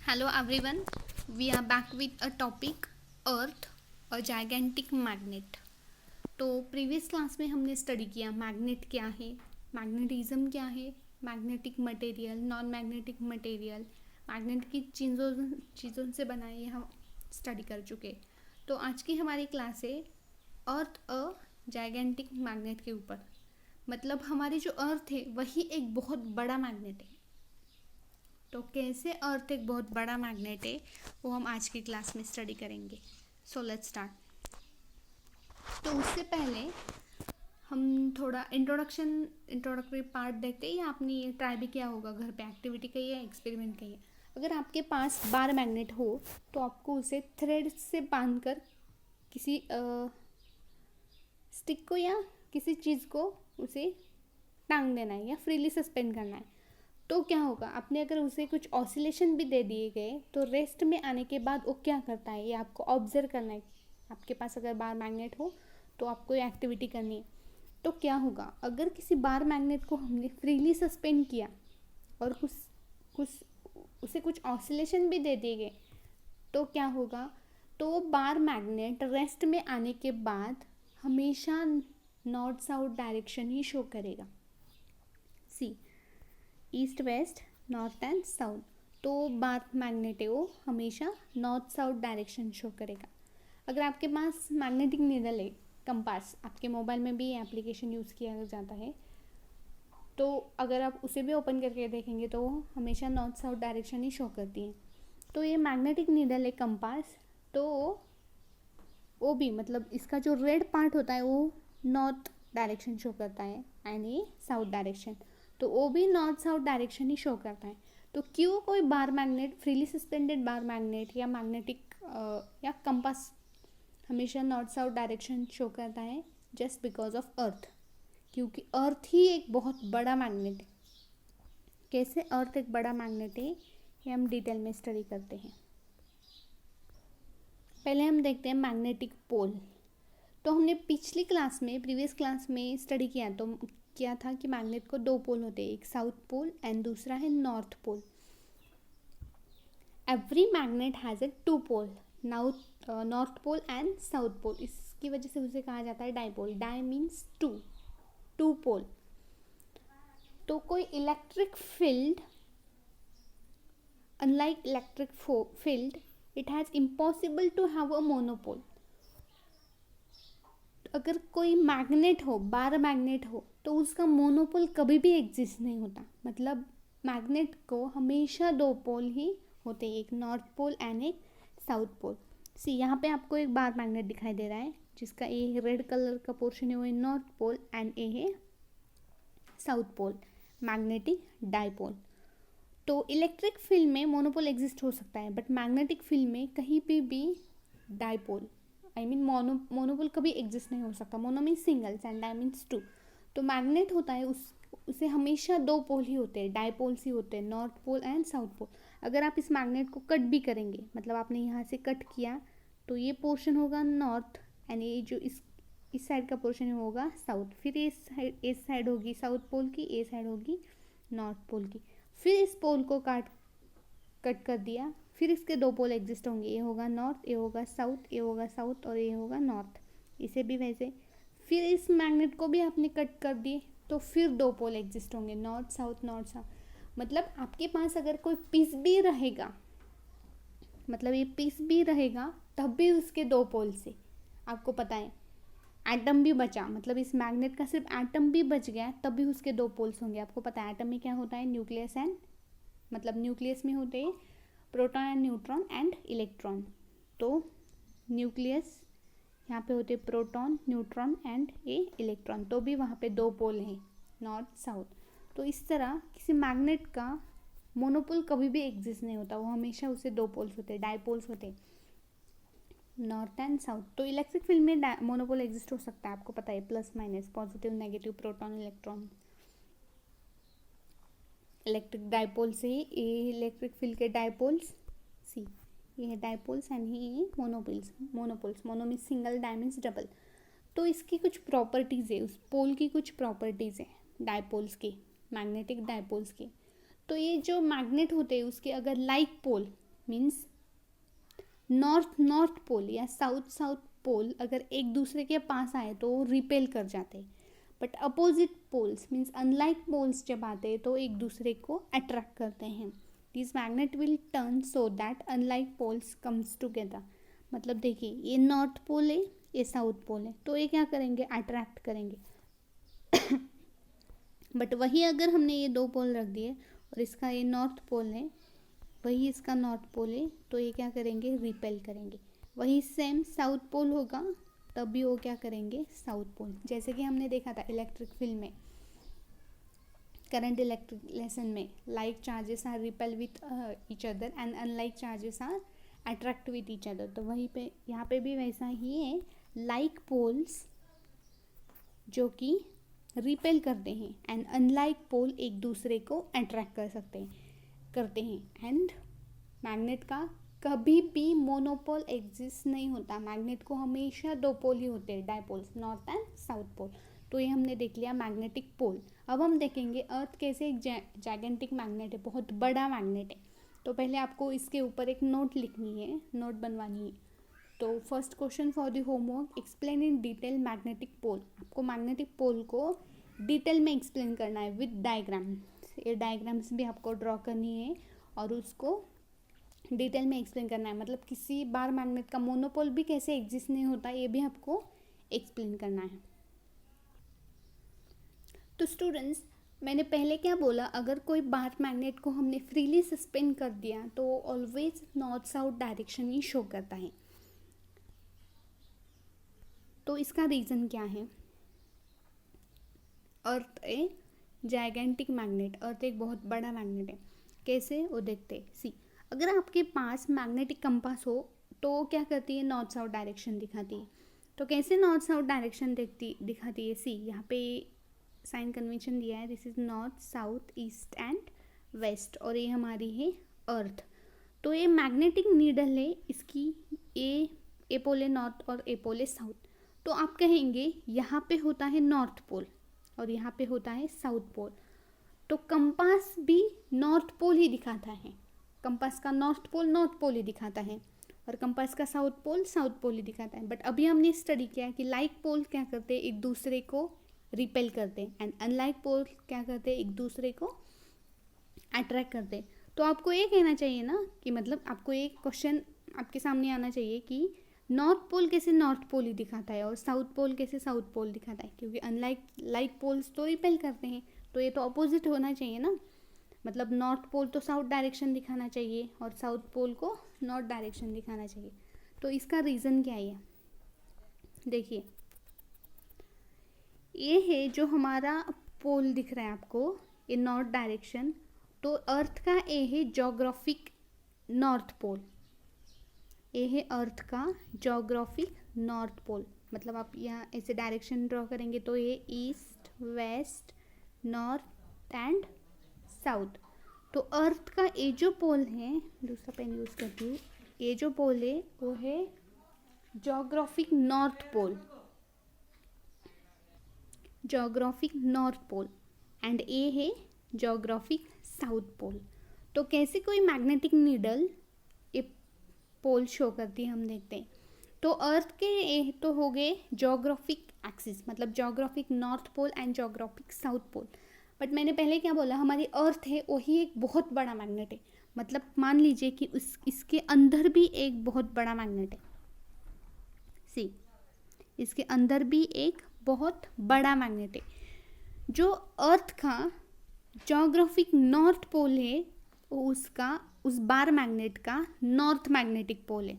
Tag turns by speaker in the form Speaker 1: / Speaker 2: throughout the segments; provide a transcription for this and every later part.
Speaker 1: Hello everyone, we are back with a topic Earth, a gigantic magnet. तो previous class में हमने study किया magnet क्या है, मैग्नेटिज्म क्या है, magnetic material, non magnetic material, magnet की चीज़ों से बना ये हम स्टडी कर चुके। तो आज की हमारी क्लास है अर्थ अ जाइगेंटिक मैग्नेट के ऊपर। मतलब हमारी जो अर्थ है वही एक बहुत बड़ा मैग्नेट है। तो कैसे अर्थ एक बहुत बड़ा मैग्नेट है वो हम आज की क्लास में स्टडी करेंगे। So let's start. तो उससे पहले हम थोड़ा इंट्रोडक्टरी पार्ट देखते हैं, या आपने ये ट्राई भी किया होगा घर पे, एक्टिविटी का या एक्सपेरिमेंट का। अगर आपके पास बार मैग्नेट हो तो आपको उसे थ्रेड से बांध कर किसी स्टिक को या किसी चीज़ को उसे टांग देना है या फ्रीली सस्पेंड करना है। तो क्या होगा, आपने अगर उसे कुछ ऑसिलेशन भी दे दिए गए तो रेस्ट में आने के बाद वो क्या करता है ये आपको ऑब्जर्व करना है। आपके पास अगर बार मैग्नेट हो तो आपको ये एक्टिविटी करनी है। तो क्या होगा, अगर किसी बार मैग्नेट को हमने फ्रीली सस्पेंड किया और उसे कुछ ऑसिलेशन भी दे दिए गए तो क्या होगा, तो बार मैग्नेट रेस्ट में आने के बाद हमेशा नॉर्थ साउथ डायरेक्शन ही शो करेगा। See, east west north and south. तो बार मैग्नेट है वो हमेशा नॉर्थ साउथ डायरेक्शन शो करेगा। अगर आपके पास मैग्नेटिक नीडल है, कंपास, आपके मोबाइल में भी एप्लीकेशन यूज़ किया जाता है, तो अगर आप उसे भी ओपन करके देखेंगे तो वो हमेशा नॉर्थ साउथ डायरेक्शन ही शो करती है। तो ये मैग्नेटिक नीडल है कंपास, तो वो भी मतलब इसका जो रेड पार्ट होता है वो नॉर्थ डायरेक्शन शो करता है एंड ये साउथ डायरेक्शन, तो वो भी नॉर्थ साउथ डायरेक्शन ही शो करता है। तो क्यों कोई bar magnet, freely suspended bar magnet या मैग्नेटिक या कंपास हमेशा नॉर्थ साउथ डायरेक्शन शो करता है? जस्ट बिकॉज ऑफ अर्थ, क्योंकि अर्थ ही एक बहुत बड़ा मैग्नेट है। कैसे अर्थ एक बड़ा मैग्नेट है ये हम डिटेल में स्टडी करते हैं। पहले हम देखते हैं मैग्नेटिक पोल। तो हमने प्रीवियस क्लास में स्टडी किया, तो क्या था कि मैग्नेट को दो पोल होते हैं, एक साउथ पोल एंड दूसरा है north pole. Every magnet has a two pole, north pole and south pole. इसकी वजह से उसे कहा जाता है dipole. Di means two pole. तो कोई electric field, unlike electric field, it has impossible to have a monopole. अगर कोई मैग्नेट हो, बार मैग्नेट हो, तो उसका मोनोपोल कभी भी एग्जिस्ट नहीं होता। मतलब मैग्नेट को हमेशा दो पोल ही होते हैं, एक नॉर्थ पोल एंड एक साउथ पोल। सी, यहाँ पे आपको एक बार मैग्नेट दिखाई दे रहा है जिसका ए रेड कलर का पोर्शन है वो है नॉर्थ पोल एंड ए है साउथ पोल, मैग्नेटिक डाइपोल। तो इलेक्ट्रिक फील्ड में मोनोपोल एग्जिस्ट हो सकता है, बट मैग्नेटिक फील्ड में कहीं पे भी डाइपोल, मोनोपोल कभी एग्जिस्ट नहीं हो सकता। Mono means singles and di means two. तो मैग्नेट होता है उसे हमेशा दो पोल ही होते हैं, डाइपोल्स ही होते हैं, north pole and south pole. अगर आप इस मैग्नेट को कट भी करेंगे, मतलब आपने यहाँ से कट किया तो ये पोर्शन होगा नॉर्थ एंड ये जो इस साइड का पोर्शन होगा साउथ। फिर इस साइड होगी साउथ पोल की, ये साइड होगी नॉर्थ पोल की। फिर इस पोल को कट कर दिया, फिर इसके दो पोल एग्जिस्ट होंगे, ये होगा नॉर्थ, ये होगा साउथ, ये होगा साउथ और ये होगा नॉर्थ। इसे भी वैसे। फिर इस मैग्नेट को भी आपने कट कर दिए तो फिर दो पोल एग्जिस्ट होंगे, नॉर्थ साउथ। मतलब आपके पास अगर कोई पीस भी रहेगा, मतलब ये पीस भी रहेगा तब भी उसके दो पोल से, आपको पता है एटम भी बचा, मतलब इस मैग्नेट का सिर्फ एटम भी बच गया तब भी उसके दो पोल्स होंगे। आपको पता है एटम में क्या होता है, न्यूक्लियस एंड, मतलब न्यूक्लियस में होते हैं proton and neutron and electron. तो न्यूक्लियस यहाँ पे होते प्रोटॉन, न्यूट्रॉन एंड ये इलेक्ट्रॉन, तो भी वहाँ पे दो पोल हैं, नॉर्थ साउथ। तो इस तरह किसी मैग्नेट का मोनोपोल कभी भी एग्जिस्ट नहीं होता, वो हमेशा उसे दो पोल्स होते हैं, डाइपोल्स होते हैं, नॉर्थ एंड साउथ। तो इलेक्ट्रिक फील्ड में मोनोपोल एग्जिस्ट हो सकता है, आपको पता है, plus minus, positive negative, proton electron. Electric dipole से इलेक्ट्रिक फील्ड के डाइपोल्स, सी ये है डाइपोल्स एंड ये monopoles. Mono means single, di means double. तो इसकी कुछ प्रॉपर्टीज़ है, उस पोल की कुछ प्रॉपर्टीज़ है डाइपोल्स की, मैग्नेटिक डाइपोल्स की। तो ये जो मैग्नेट होते हैं उसके अगर like pole, means north north pole या साउथ साउथ पोल अगर एक दूसरे के पास आए तो रिपेल कर जाते हैं, but opposite poles means unlike poles जब आते हैं तो एक दूसरे को अट्रैक्ट करते हैं. This magnet will turn so that unlike poles comes together. मतलब देखिए ये नॉर्थ पोल है, ये साउथ पोल है, तो ये क्या करेंगे, अट्रैक्ट करेंगे. बट वही अगर हमने ये दो पोल रख दिए और इसका ये नॉर्थ पोल है, वही इसका नॉर्थ पोल है, तो ये क्या करेंगे, रिपेल करेंगे. वही सेम साउथ पोल होगा तब भी वो क्या करेंगे, साउथ पोल. जैसे कि हमने देखा था इलेक्ट्रिक फील्ड में, करंट इलेक्ट्रिक लेसन में, like charges are repel with each other and unlike charges are attract with each other. तो वहीं पे यहाँ पे भी वैसा ही है, लाइक पोल्स जो कि रिपेल करते हैं एंड अनलाइक पोल एक दूसरे को अट्रैक्ट करते हैं. एंड मैग्नेट का कभी भी मोनोपोल एग्जिस्ट नहीं होता. मैग्नेट को हमेशा दो पोल ही होते हैं, dipoles, north and south pole. तो ये हमने देख लिया मैग्नेटिक पोल. अब हम देखेंगे अर्थ कैसे एक जाइगेंटिक मैग्नेट है, बहुत बड़ा मैग्नेट है. तो पहले आपको इसके ऊपर एक नोट लिखनी है, नोट बनवानी है. तो first question for the homework, explain in detail magnetic pole. आपको मैग्नेटिक पोल को डिटेल में एक्सप्लेन करना है विद डायग्राम. ये डायग्राम्स भी आपको ड्रॉ करनी है और उसको डिटेल में एक्सप्लेन करना है. मतलब किसी बार मैग्नेट का मोनोपोल भी कैसे एग्जिस्ट नहीं होता, ये भी आपको एक्सप्लेन करना है. तो स्टूडेंट्स, मैंने पहले क्या बोला, अगर कोई बार मैग्नेट को हमने फ्रीली सस्पेंड कर दिया तो ऑलवेज नॉर्थ साउथ डायरेक्शन ही शो करता है. तो इसका रीज़न क्या है. अर्थ ए जाइगेंटिक मैग्नेट, अर्थ एक बहुत बड़ा मैग्नेट है. कैसे, वो देखते. सी, अगर आपके पास मैग्नेटिक कंपास हो तो क्या करती है, नॉर्थ साउथ डायरेक्शन दिखाती है. तो कैसे नॉर्थ साउथ डायरेक्शन दिखाती है. सी, यहाँ पे साइन कन्वेंशन दिया है, this is north south east and west, और ये हमारी है अर्थ. तो ये मैग्नेटिक नीडल है, इसकी ए पोल है नॉर्थ और ए पोल है साउथ. तो आप कहेंगे यहाँ पे होता है नॉर्थ पोल और यहाँ पे होता है साउथ पोल. तो कंपास भी नॉर्थ पोल ही दिखाता है. कंपास का नॉर्थ पोल ही दिखाता है और कंपास का साउथ पोल ही दिखाता है. बट अभी हमने स्टडी किया कि लाइक पोल क्या करते हैं, एक दूसरे को रिपेल करते हैं, एंड अनलाइक पोल क्या करते हैं, एक दूसरे को अट्रैक्ट करते हैं. तो आपको ये कहना चाहिए ना कि मतलब आपको एक क्वेश्चन आपके सामने आना चाहिए कि नॉर्थ पोल कैसे नॉर्थ पोल ही दिखाता है और साउथ पोल कैसे साउथ पोल दिखाता है, क्योंकि अनलाइक लाइक पोल्स तो रिपेल करते हैं. तो ये तो अपोजिट होना चाहिए ना. मतलब नॉर्थ पोल तो साउथ डायरेक्शन दिखाना चाहिए और साउथ पोल को नॉर्थ डायरेक्शन दिखाना चाहिए. तो इसका रीज़न क्या है, देखिए ये है जो हमारा पोल दिख रहा है आपको, ये नॉर्थ डायरेक्शन. तो अर्थ का ए है जोग्राफिक नॉर्थ पोल, ये है अर्थ का जोग्राफिक नॉर्थ पोल. मतलब आप यहाँ ऐसे डायरेक्शन ड्रॉ करेंगे तो ये east west north and south. तो अर्थ का ये जो पोल है, दूसरा पेन यूज़ करती हूँ, ये जो पोल है वो है geographic north pole, geographic north pole, and ये है जोग्राफिक साउथ पोल. तो कैसे कोई मैग्नेटिक नीडल ये पोल शो करती है हम देखते हैं. तो अर्थ के ये तो हो गए जोग्राफिक एक्सिस, मतलब geographic north pole and geographic south pole. But मैंने पहले क्या बोला, हमारी अर्थ है वही एक बहुत बड़ा मैग्नेट है. मतलब मान लीजिए कि इसके अंदर भी एक बहुत बड़ा मैग्नेट है. सी, इसके अंदर भी एक बहुत बड़ा मैग्नेट है. जो अर्थ का जोग्राफिक नॉर्थ पोल है वो उस बार मैग्नेट का नॉर्थ मैग्नेटिक पोल है.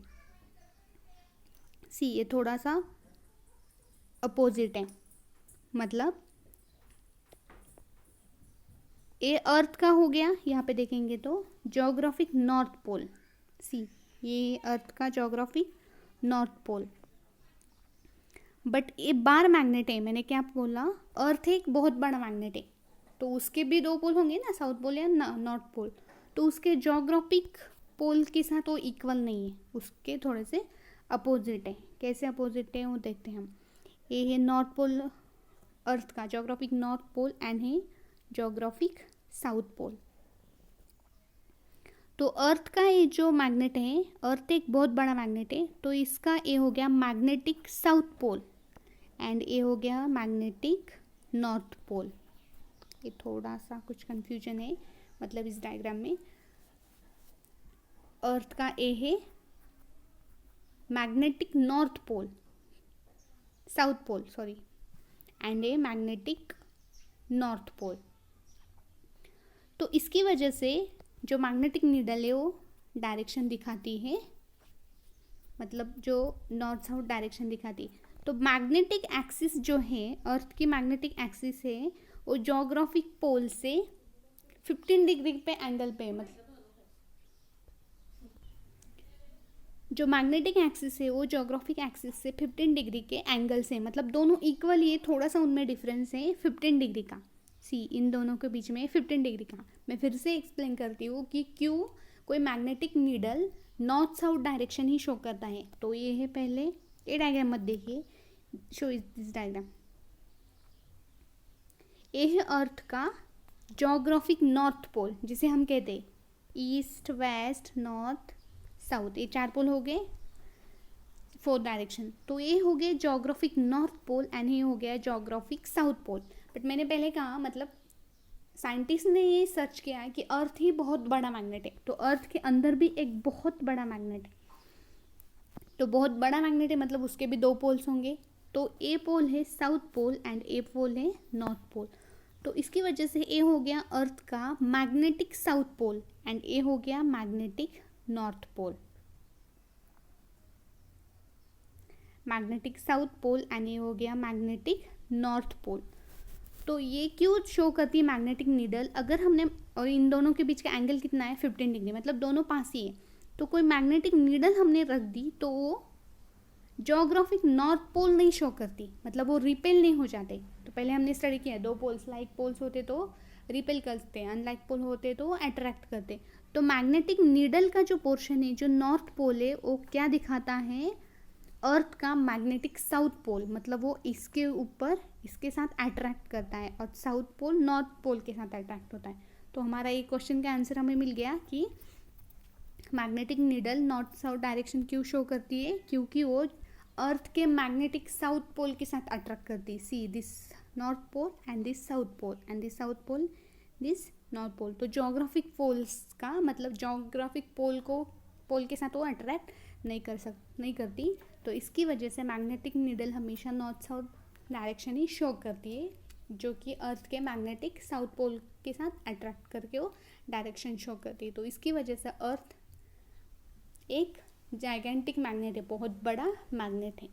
Speaker 1: सी, ये थोड़ा सा अपोजिट है. मतलब ये अर्थ का हो गया, यहाँ पे देखेंगे तो जोग्राफिक नॉर्थ पोल. सी, ये अर्थ का जोग्राफिक नॉर्थ पोल. बट ये बार मैग्नेट है, मैंने क्या बोला, अर्थ एक बहुत बड़ा मैग्नेट है. तो उसके भी दो पोल होंगे ना, साउथ पोल या नॉर्थ पोल. तो उसके जोग्राफिक पोल के साथ वो इक्वल नहीं है, उसके थोड़े से अपोजिट है. कैसे अपोजिट है वो देखते हैं हम. ये है नॉर्थ पोल अर्थ का, जोग्राफिक नॉर्थ पोल, एंड है जोग्राफिक साउथ पोल. तो अर्थ का ये जो मैग्नेट है, अर्थ एक बहुत बड़ा मैग्नेट है, तो इसका ये हो गया मैग्नेटिक साउथ पोल एंड ये हो गया मैग्नेटिक नॉर्थ पोल। ये थोड़ा सा कुछ कंफ्यूजन है मतलब इस डायग्राम में। अर्थ का ए है magnetic north pole, south pole sorry, and A magnetic north pole. तो इसकी वजह से जो मैग्नेटिक नीडल है वो डायरेक्शन दिखाती है, मतलब जो नॉर्थ साउथ डायरेक्शन दिखाती है। तो मैग्नेटिक एक्सिस जो है, अर्थ की मैग्नेटिक एक्सिस है, वो ज्योग्राफिक पोल से 15 डिग्री पे एंगल पे, मतलब जो मैग्नेटिक एक्सिस है वो ज्योग्राफिक एक्सिस से 15 डिग्री के एंगल से, मतलब दोनों इक्वल ही है, थोड़ा सा उनमें डिफरेंस है 15 डिग्री का। सी इन दोनों के बीच में 15 डिग्री का। मैं फिर से एक्सप्लेन करती हूँ कि क्यों कोई magnetic needle north south direction ही शो करता है। तो ये है, पहले ये डायग्राम मत देखिए, शो इज दिस डायग्राम। ये है अर्थ का ज्योग्राफिक नॉर्थ पोल, जिसे हम कहते हैं ईस्ट वेस्ट नॉर्थ साउथ, ये 4 पोल हो गए 4 डायरेक्शन। तो ये हो गए ज्योग्राफिक नॉर्थ पोल एंड ये हो गया ज्योग्राफिक साउथ पोल। बट मैंने पहले कहा, मतलब साइंटिस्ट ने ये सर्च किया है कि अर्थ ही बहुत बड़ा मैग्नेट है, तो अर्थ के अंदर भी एक बहुत बड़ा मैग्नेट है। तो बहुत बड़ा मैग्नेट है मतलब उसके भी 2 पोल्स होंगे। तो ए पोल है साउथ पोल एंड ए पोल है नॉर्थ पोल। तो इसकी वजह से ए हो गया अर्थ का magnetic south pole and A हो गया magnetic north pole. Magnetic south pole and ये हो गया मैग्नेटिक नॉर्थ पोल। तो ये क्यों शो करती है मैग्नेटिक नीडल, अगर हमने, और इन दोनों के बीच का एंगल कितना है 15 डिग्री, मतलब दोनों पास ही है। तो कोई मैग्नेटिक नीडल हमने रख दी तो वो ज्योग्राफिक नॉर्थ पोल नहीं शो करती, मतलब वो रिपेल नहीं हो जाते। तो पहले हमने स्टडी किया 2 पोल्स, लाइक पोल्स होते तो रिपेल करते, अनलाइक पोल होते तो अट्रैक्ट करते। तो मैग्नेटिक नीडल का जो पोर्शन है, जो नॉर्थ पोल है, वो क्या दिखाता है, अर्थ का मैग्नेटिक साउथ पोल, मतलब वो इसके ऊपर इसके साथ अट्रैक्ट करता है और साउथ पोल नॉर्थ पोल के साथ अट्रैक्ट होता है। तो हमारा ये क्वेश्चन का आंसर हमें मिल गया कि magnetic needle north south direction क्यों शो करती है, क्योंकि वो अर्थ के मैग्नेटिक साउथ पोल के साथ अट्रैक्ट करती है। See this north pole and this south pole and this south pole this north pole. तो ज्योग्राफिक पोल्स का मतलब ज्योग्राफिक पोल के साथ वो अट्रैक्ट नहीं करती। तो इसकी वजह से मैग्नेटिक नीडल हमेशा नॉर्थ साउथ डायरेक्शन ही शो करती है, जो कि अर्थ के मैग्नेटिक साउथ पोल के साथ अट्रैक्ट करके वो डायरेक्शन शो करती है। तो इसकी वजह से अर्थ एक जाइगेंटिक मैग्नेट है, बहुत बड़ा मैग्नेट है।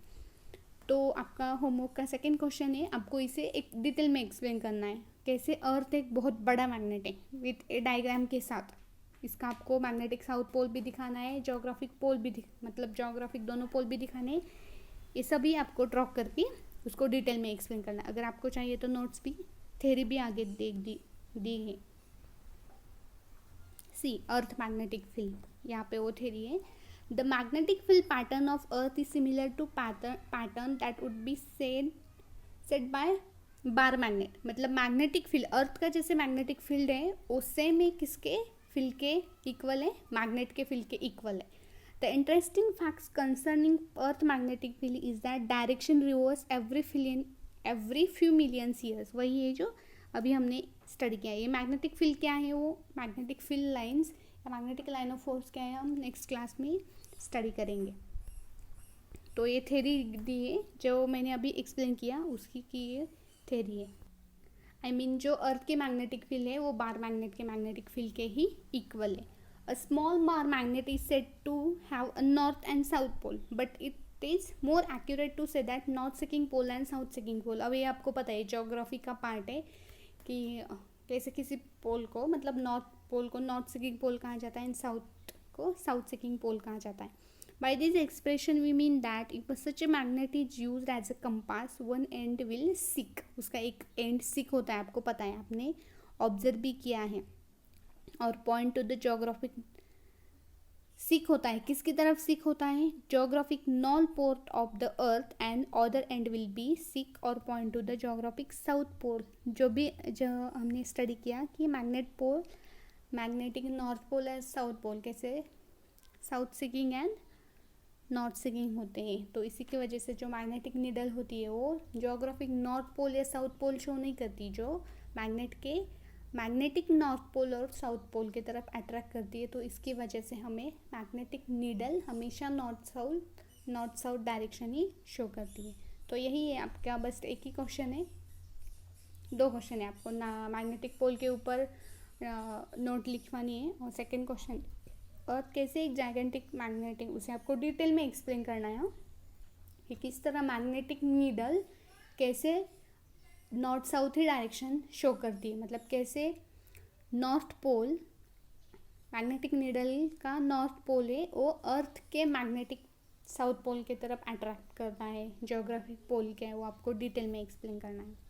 Speaker 1: तो आपका होमवर्क का सेकंड क्वेश्चन है, आपको इसे एक डिटेल में एक्सप्लेन करना है कैसे अर्थ एक बहुत बड़ा मैग्नेट है विथ ए डायग्राम के साथ। इसका आपको मैग्नेटिक साउथ पोल भी दिखाना है, ज्योग्राफिक पोल भी मतलब ज्योग्राफिक दोनों पोल भी दिखाने हैं। ये सभी आपको ड्रॉ करके उसको डिटेल में एक्सप्लेन करना है। अगर आपको चाहिए तो नोट्स भी, थ्योरी भी आगे दी है। सी अर्थ मैग्नेटिक फील्ड, यहाँ पे वो थ्योरी है। The magnetic field pattern of earth is similar to pattern that would be set by bar magnet. मतलब मैग्नेटिक फील्ड अर्थ का जैसे मैग्नेटिक फील्ड है वो सेम है किसके फील्ड के इक्वल है, मैग्नेट के फील्ड के इक्वल है। The interesting facts concerning earth magnetic field is that direction reverse every few millions years. वही है जो अभी हमने स्टडी किया है। ये मैग्नेटिक फील्ड क्या है, वो मैग्नेटिक फील्ड लाइंस या मैग्नेटिक लाइन ऑफ फोर्स क्या है, हम नेक्स्ट क्लास में स्टडी करेंगे। तो ये थ्योरी दी है जो मैंने अभी एक्सप्लेन किया, उसकी की ये थ्योरी है। आई मीन जो अर्थ के मैग्नेटिक फील्ड है वो बार मैग्नेट के मैग्नेटिक फील्ड के ही इक्वल है। A small bar magnet is said to have a north and south pole, but it is more accurate to say that north seeking pole and south seeking pole. अब ये आपको पता है geography का part है कि कैसे किसी पोल को, मतलब नॉर्थ पोल को नॉर्थ सेकिंग पोल कहा जाता है एंड साउथ को साउथ सेकिंग पोल कहा जाता है। By this expression we mean that if such a magnet is used as a compass, one end will seek, उसका एक एंड सिक होता है, आपको पता है, आपने ऑब्जर्व भी किया है। और point to the geographic seek होता है, किसकी तरफ सिक होता है, geographic north pole of the earth and other end will be seek और point to the geographic south pole. जो हमने स्टडी किया कि magnetic north pole as south pole, कैसे south seeking and north seeking होते हैं। तो इसी की वजह से जो मैग्नेटिक नीडल होती है वो ज्योग्राफिक नॉर्थ पोल या साउथ पोल शो नहीं करती, जो मैग्नेटिक नॉर्थ पोल और साउथ पोल की तरफ अट्रैक्ट करती है। तो इसकी वजह से हमें मैग्नेटिक नीडल हमेशा नॉर्थ साउथ डायरेक्शन ही शो करती है। तो यही है आपका, बस एक ही क्वेश्चन है, 2 क्वेश्चन है आपको ना, मैग्नेटिक पोल के ऊपर नोट लिखवानी है। और सेकंड क्वेश्चन, अर्थ कैसे एक जाइगेंटिक मैग्नेटिक, उसे आपको डिटेल में एक्सप्लेन करना है कि किस तरह मैग्नेटिक नीडल कैसे नॉर्थ साउथ ही डायरेक्शन शो करती है, मतलब कैसे नॉर्थ पोल मैग्नेटिक नीडल का नॉर्थ पोल है वो अर्थ के मैग्नेटिक साउथ पोल की तरफ अट्रैक्ट करता है। ज्योग्राफिक पोल क्या है वो आपको डिटेल में एक्सप्लेन करना है।